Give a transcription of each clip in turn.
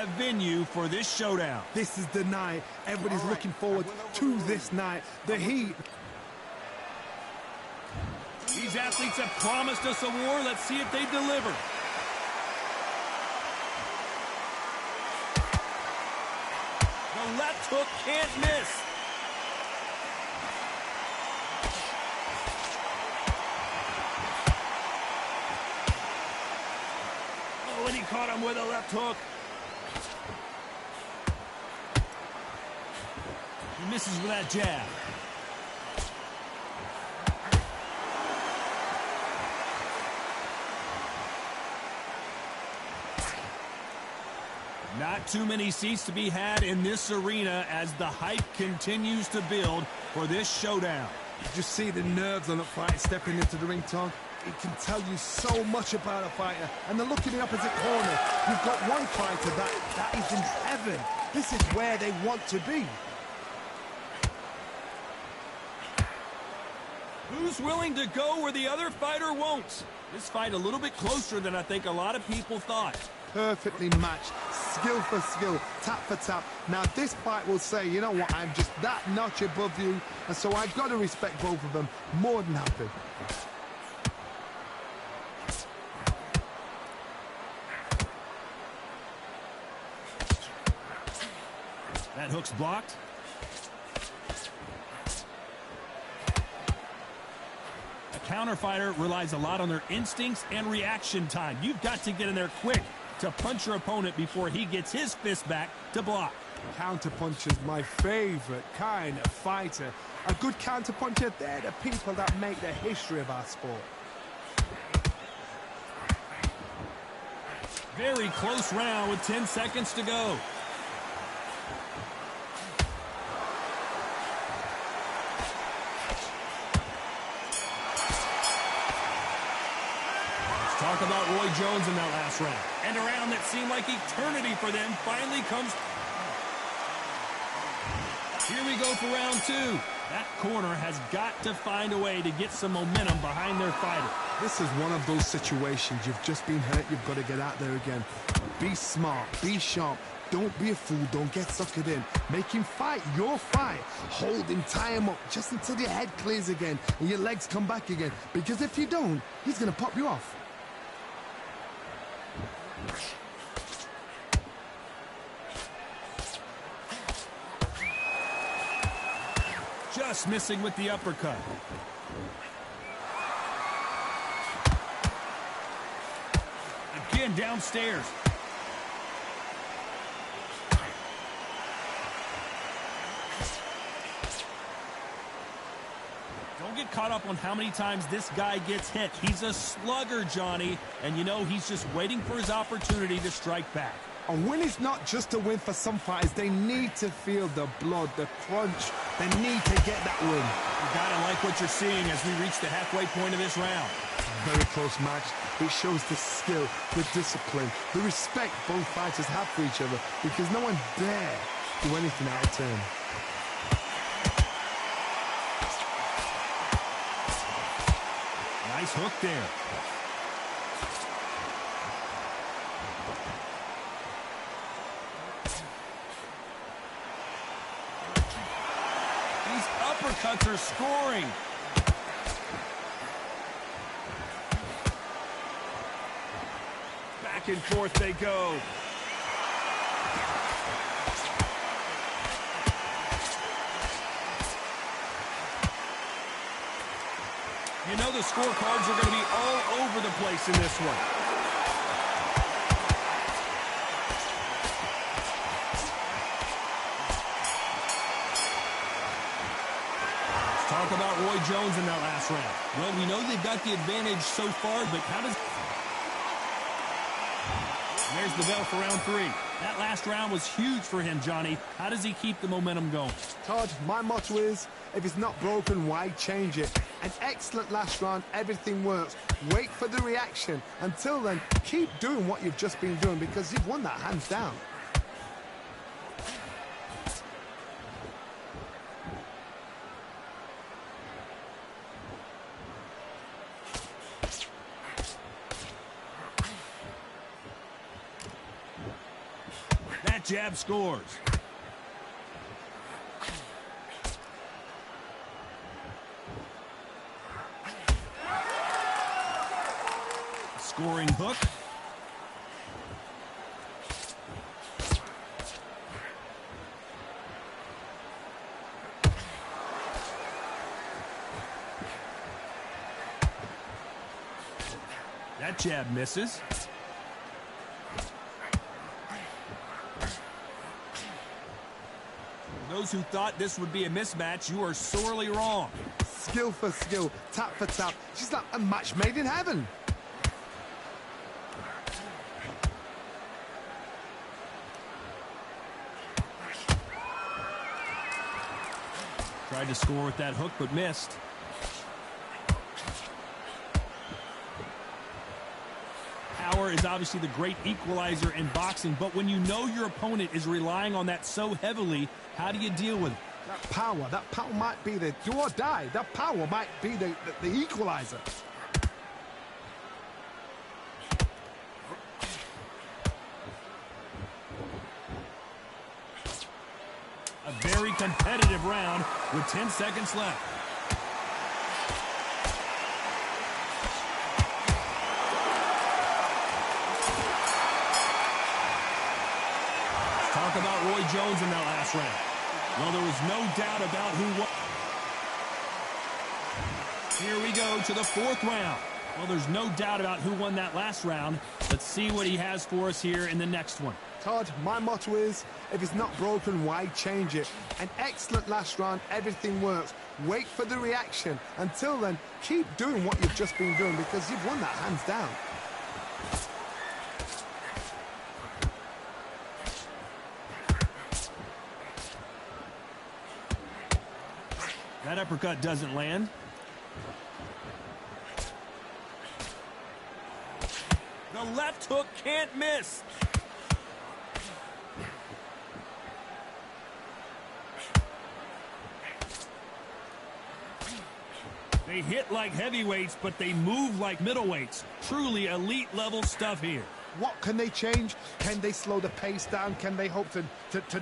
a venue for this showdown. This is the night. Everybody's looking forward to this night. The heat. These athletes have promised us a war. Let's see if they deliver. The left hook can't miss. Oh, and he caught him with a left hook. He misses with that jab. Not too many seats to be had in this arena as the hype continues to build for this showdown. You just see the nerves on a fight stepping into the ring, Tom. It can tell you so much about a fighter. And then look in the opposite corner. You've got one fighter that is in heaven. This is where they want to be. Who's willing to go where the other fighter won't? This fight a little bit closer than I think a lot of people thought. Perfectly matched, skill for skill, tap for tap. Now this fight will say, you know what, I'm just that notch above you, and so I've got to respect both of them. More than happy. That hook's blocked. A counter fighter relies a lot on their instincts and reaction time. You've got to get in there quick to punch your opponent before he gets his fist back to block. Counterpuncher's my favorite kind of fighter. A good counterpuncher, they're the people that make the history of our sport. Very close round with 10 seconds to go. Talk about Roy Jones in that last round. And a round that seemed like eternity for them finally comes. Here we go for round two. That corner has got to find a way to get some momentum behind their fighter. This is one of those situations. You've just been hurt. You've got to get out there again. Be smart. Be sharp. Don't be a fool. Don't get suckered in. Make him fight your fight. Hold him, tie him up just until your head clears again and your legs come back again. Because if you don't, he's going to pop you off. Just missing with the uppercut. Again downstairs. Don't get caught up on how many times this guy gets hit. He's a slugger, Johnny, and you know he's just waiting for his opportunity to strike back. A win is not just a win for some fighters. They need to feel the blood, the crunch. They need to get that win. You gotta like what you're seeing as we reach the halfway point of this round. Very close match. It shows the skill, the discipline, the respect both fighters have for each other, because no one dare do anything out of turn. Nice hook there. These uppercuts are scoring. Back and forth they go. You know the scorecards are going to be all over the place in this one. Let's talk about Roy Jones in that last round. Well, we know they've got the advantage so far, but how does... There's the bell for round three. That last round was huge for him, Johnny. How does he keep the momentum going? Todd, my motto is, if it's not broken, why change it? An excellent last round, everything works. Wait for the reaction. Until then, keep doing what you've just been doing, because you've won that hands down. That jab scores. Scoring hook. That jab misses. For those who thought this would be a mismatch, you are sorely wrong. Skill for skill, tap for tap. She's like a match made in heaven. Tried to score with that hook, but missed. Power is obviously the great equalizer in boxing, but when you know your opponent is relying on that so heavily, how do you deal with it? That power might be the do or die. That power might be the equalizer. A very competitive round with 10 seconds left. Talk about Roy Jones in that last round. Well, there was no doubt about who won. Here we go to the fourth round. Well, there's no doubt about who won that last round. Let's see what he has for us here in the next one. Todd, my motto is, if it's not broken, why change it? An excellent last round, everything works. Wait for the reaction. Until then, keep doing what you've just been doing because you've won that hands down. That uppercut doesn't land. The left hook can't miss. They hit like heavyweights, but they move like middleweights. Truly elite level stuff here. What can they change? Can they slow the pace down? Can they hope to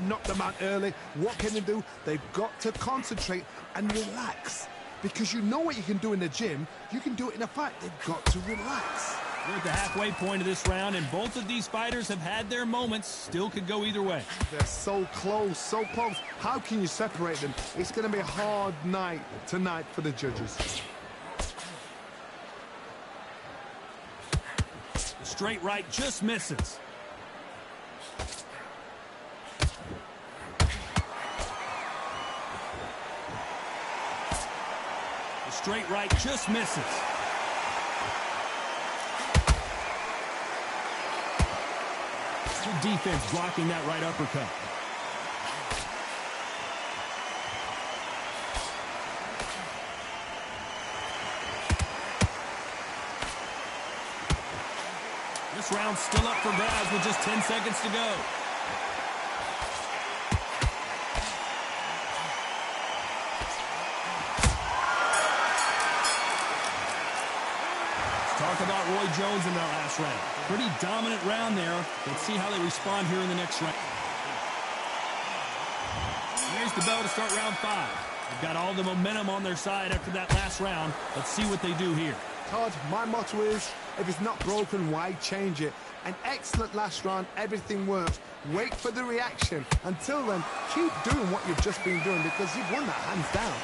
knock them out early? What can they do? They've got to concentrate and relax. Because you know what you can do in the gym, you can do it in a fight. They've got to relax. We're at the halfway point of this round, and both of these fighters have had their moments. Still could go either way. They're so close, so close. How can you separate them? It's going to be a hard night tonight for the judges. The straight right just misses. The straight right just misses. Good defense blocking that right uppercut. This round's still up for grabs with just 10 seconds to go. Talk about Roy Jones in that last round. Pretty dominant round there. Let's see how they respond here in the next round. Here's the bell to start round 5. They've got all the momentum on their side after that last round. Let's see what they do here. Todd, my motto is, if it's not broken, why change it? An excellent last round, everything works. Wait for the reaction. Until then, keep doing what you've just been doing because you've won that hands down.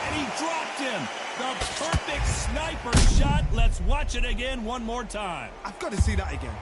And he dropped him. The perfect sniper shot. Let's watch it again one more time. I've got to see that again.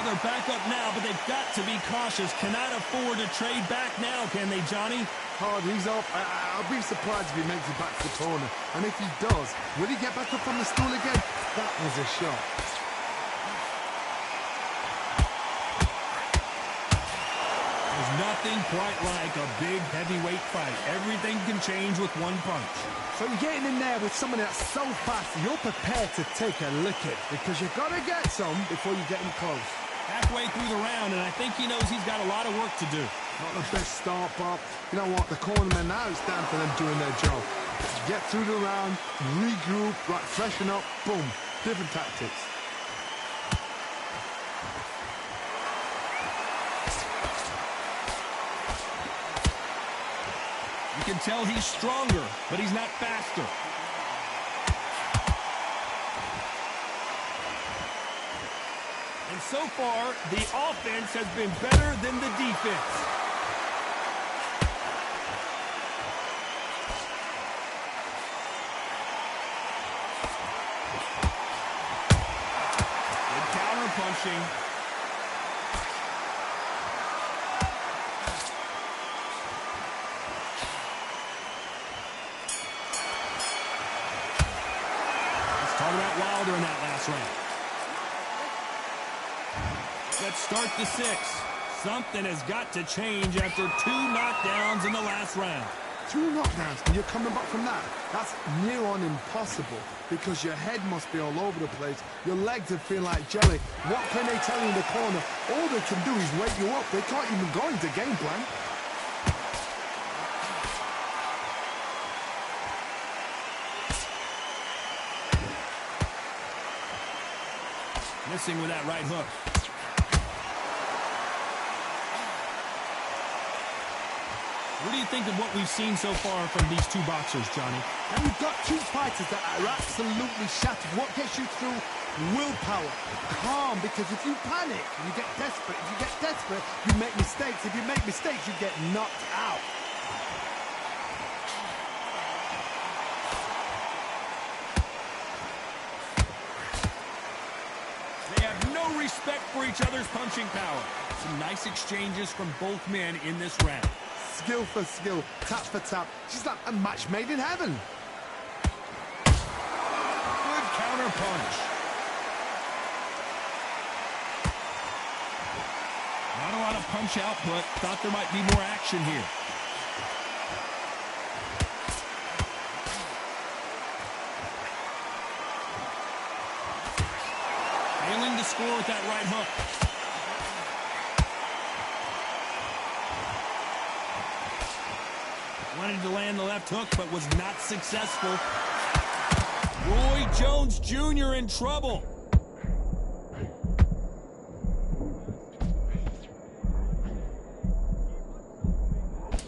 They're back up now, but they've got to be cautious. Cannot afford to trade back now, can they, Johnny? Hard, he's up. I'll be surprised if he makes it back to the corner. And if he does, will he get back up on the stool again? That was a shot. As There's nothing quite like a big heavyweight fight. Everything can change with one punch. So you're getting in there with someone that's so fast, you're prepared to take a licking because you've got to get some before you get in close. Halfway through the round, and I think he knows he's got a lot of work to do. Not the best start, but you know what? The cornermen now, it's down to them doing their job. Get through the round, regroup, right, freshen up, boom. Different tactics. You can tell he's stronger, but he's not faster. And so far, the offense has been better than the defense. Good counter punching. Talk about Wilder in that last round. Let's start the sixth. Something has got to change after 2 knockdowns in the last round. 2 knockdowns, and you're coming back from that? That's near on impossible because your head must be all over the place. Your legs are feeling like jelly. What can they tell you in the corner? All they can do is wake you up. They can't even go into game plan. Missing with that right hook. What do you think of what we've seen so far from these 2 boxers, Johnny? And you've got 2 fighters that are absolutely shattered. What gets you through? Willpower. Calm, because if you panic, you get desperate. If you get desperate, you make mistakes. If you make mistakes, you get knocked out. Respect for each other's punching power. Some nice exchanges from both men in this round. Skill for skill, tap for tap. She's like a match made in heaven. Good counter punch. Not a lot of punch output. Thought there might be more action here. Failing to score with that right hook. Wanted to land the left hook, but was not successful. Roy Jones Jr. in trouble.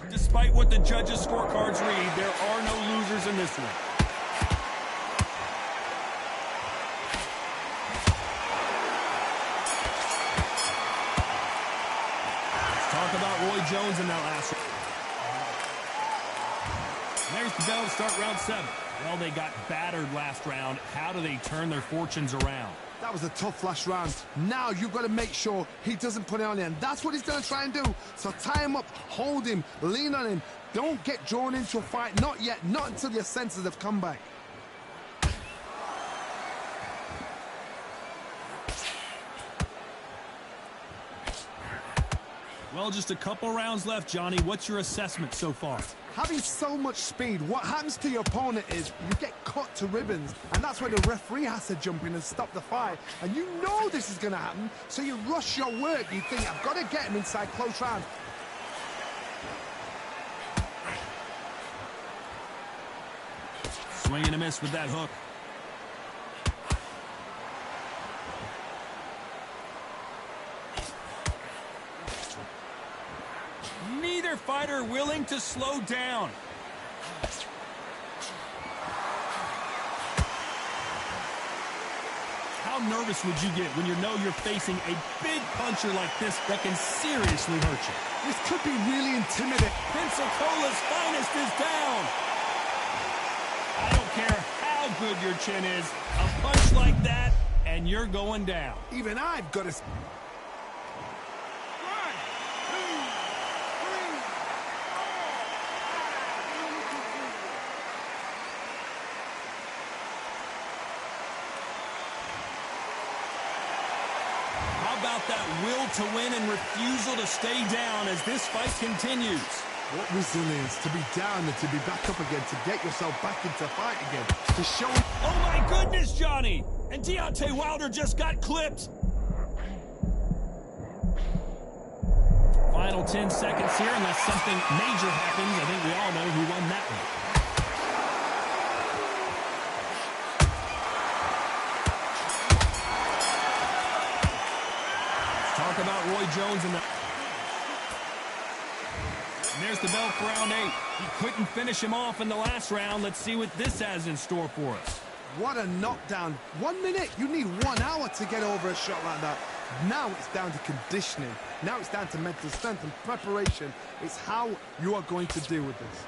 Despite what the judges' scorecards read, there are no losers in this one. Talk about Roy Jones in that last round. There's the bell to start round 7. Well, they got battered last round. How do they turn their fortunes around? That was a tough last round. Now you've got to make sure he doesn't put it on you, and that's what he's going to try and do. So tie him up, hold him, lean on him. Don't get drawn into a fight. Not yet. Not until your senses have come back. Well, just a couple rounds left, Johnny. What's your assessment so far? Having so much speed, what happens to your opponent is you get cut to ribbons, and that's where the referee has to jump in and stop the fight. And you know this is going to happen, so you rush your work. You think, I've got to get him inside close round. Swing and a miss with that hook. Neither fighter willing to slow down. How nervous would you get when you know you're facing a big puncher like this that can seriously hurt you? This could be really intimidating. Pensacola's finest is down. I don't care how good your chin is. A punch like that, and you're going down. Even I've got to... How about that will to win and refusal to stay down as this fight continues. What resilience to be down and to be back up again, to get yourself back into fight again, to show... Oh my goodness, Johnny! And Deontay Wilder just got clipped. Final 10 seconds here, unless something major happens. I think we all know who won that one. Let's talk about Roy Jones and there's the bell for round 8. He couldn't finish him off in the last round. Let's see what this has in store for us. What a knockdown. 1 minute. You need 1 hour to get over a shot like that. Now it's down to conditioning. Now it's down to mental strength and preparation. It's how you are going to deal with this.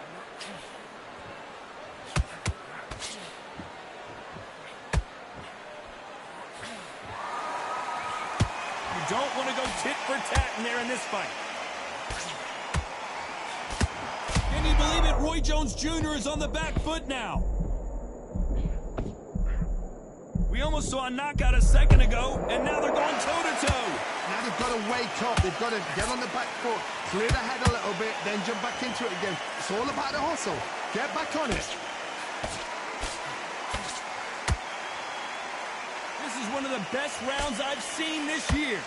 You don't want to go tit for tat in there in this fight. Can you believe it? Roy Jones Jr. is on the back foot now. We almost saw a knockout a second ago, and now they're going toe-to-toe. Now they've got to wake up. They've got to get on the back foot, clear the head a little bit, then jump back into it again. It's all about the hustle. Get back on it. This is one of the best rounds I've seen this year.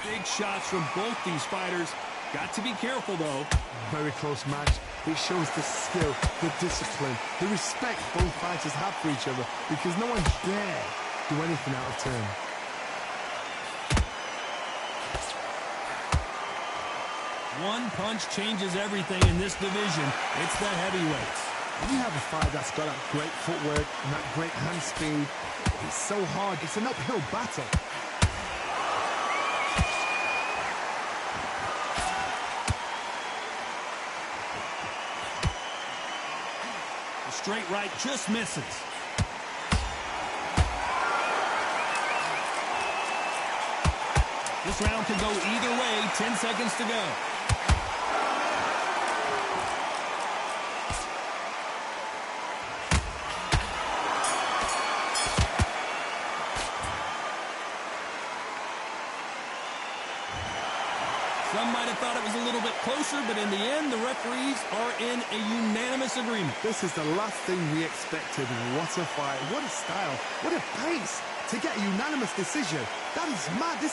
Big shots from both these fighters. Got to be careful, though. Very close match. It shows the skill, the discipline, the respect both fighters have for each other, because no one dare do anything out of turn. One punch changes everything in this division. It's the heavyweights. When you have a fight that's got that great footwork and that great hand speed, it's so hard. It's an uphill battle. Straight right just misses. This round could go either way. 10 seconds to go. Some might have thought it was a little bit closer, but in the end, the referees are in a unanimous agreement. This is the last thing we expected. What a fight. What a style. What a pace to get a unanimous decision. That is mad.